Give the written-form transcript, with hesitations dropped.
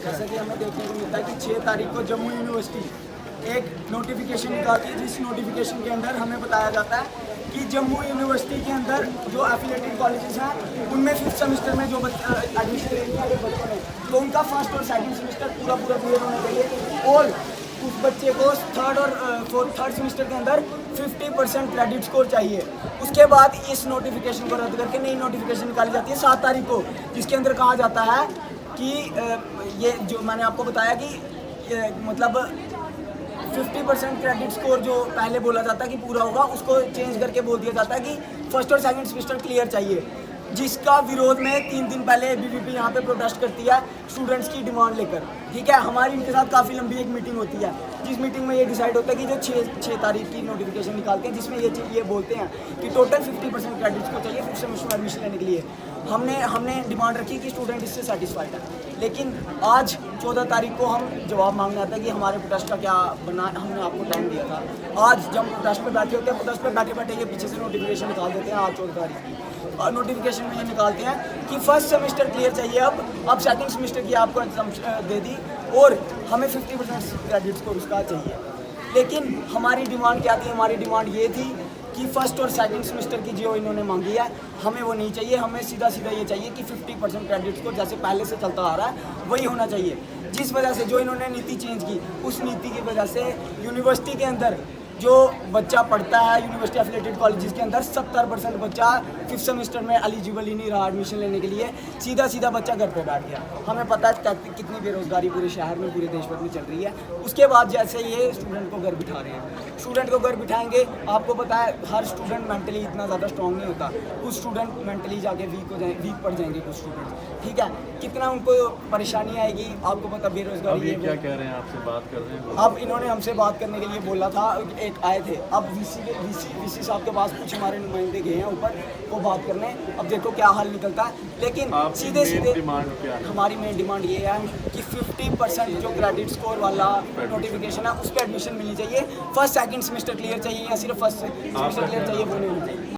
जैसा कि हमें देखने को मिलता है कि 6 तारीख को जम्मू यूनिवर्सिटी एक नोटिफिकेशन निकालती है, जिस नोटिफिकेशन के अंदर हमें बताया जाता है कि जम्मू यूनिवर्सिटी के अंदर जो एफिलिएटेड कॉलेजेस हैं उनमें 5th सेमेस्टर में जो एडमिशन लेनी है अगर बच्चों ने, तो उनका फर्स्ट और सेकंड सेमेस्टर पूरा क्लियर होना चाहिए और उस बच्चे को थर्ड सेमेस्टर के अंदर 50% क्रेडिट स्कोर चाहिए। उसके बाद इस नोटिफिकेशन को रद्द करके नई नोटिफिकेशन निकाली जाती है 7 तारीख को, जिसके अंदर कहा जाता है कि ये जो मैंने आपको बताया कि मतलब 50% क्रेडिट स्कोर जो पहले बोला जाता है कि पूरा होगा, उसको चेंज करके बोल दिया जाता है कि फर्स्ट और सेकंड सेमेस्टर क्लियर चाहिए, जिसका विरोध में 3 दिन पहले एबीवीपी यहाँ पे प्रोटेस्ट करती है स्टूडेंट्स की डिमांड लेकर। ठीक है, हमारी इनके साथ काफ़ी लंबी एक मीटिंग होती है, जिस मीटिंग में ये डिसाइड होता है कि जो 6 तारीख की नोटिफिकेशन निकालते हैं, जिसमें ये बोलते हैं कि टोटल 50% क्रेडिट्स को चाहिए 5th सेमेस्टर में एडमिशन लेने के लिए। हमने डिमांड रखी कि स्टूडेंट इससे सेटिस्फाइड है, लेकिन आज 14 तारीख को हम जवाब मांगने आता है कि हमारे प्रोटेस्ट का क्या बना, हमने आपको टाइम दिया था। आज जब प्रोटेस्ट पे बैठे होते हैं, प्रोटेस्ट पे बैठे बैठे ये पीछे से नोटिफिकेशन निकाल देते हैं आज 14 तारीख की, और नोटिफिकेशन में ये निकालते हैं कि फर्स्ट सेमेस्टर क्लियर चाहिए, अब सेकंड सेमेस्टर की आपको एग्जाम दे दी और हमें 50% क्रेडिट स्कोर उसका चाहिए। लेकिन हमारी डिमांड क्या थी? हमारी डिमांड ये थी कि फर्स्ट और सेकंड सेमेस्टर की जो इन्होंने मांगी है, हमें वो नहीं चाहिए। हमें सीधा ये चाहिए कि 50% क्रेडिट स्कोर जैसे पहले से चलता आ रहा है वही होना चाहिए। जिस वजह से जो इन्होंने नीति चेंज की, उस नीति की वजह से यूनिवर्सिटी के अंदर जो बच्चा पढ़ता है यूनिवर्सिटी एफिलिएटेड कॉलेजेस के अंदर 70% बच्चा 5th सेमेस्टर में एलिजिबल ही नहीं रहा एडमिशन लेने के लिए, सीधा बच्चा घर पे बैठ गया। हमें पता है कितनी बेरोजगारी पूरे शहर में, पूरे देश भर में चल रही है। उसके बाद जैसे ये स्टूडेंट को घर बिठा रहे हैं, स्टूडेंट को घर बिठाएंगे, आपको पता है हर स्टूडेंट मेंटली इतना ज़्यादा स्ट्रॉन्ग नहीं होता, कुछ स्टूडेंट मेंटली जाके वीक पड़ जाएंगे कुछ स्टूडेंट। ठीक है, कितना उनको परेशानी आएगी, आपको पता बेरोजगारी। क्या कह रहे हैं, आपसे बात कर रहे हैं? अब इन्होंने हमसे बात करने के लिए बोला था, एक आए थे, अब वीसी साहब के पास कुछ हमारे नुमाइंदे गए हैं ऊपर वो बात करने, अब देखो क्या हाल निकलता है। लेकिन सीधे डिमांड क्या है? हमारी मेन डिमांड ये है कि 50% जो क्रेडिट स्कोर वाला नोटिफिकेशन है उस पर एडमिशन मिलनी चाहिए। फर्स्ट सेकंड सेमेस्टर क्लियर चाहिए या सिर्फ फर्स्ट सेमेस्टर क्लियर चाहिए, वो नहीं होना चाहिए।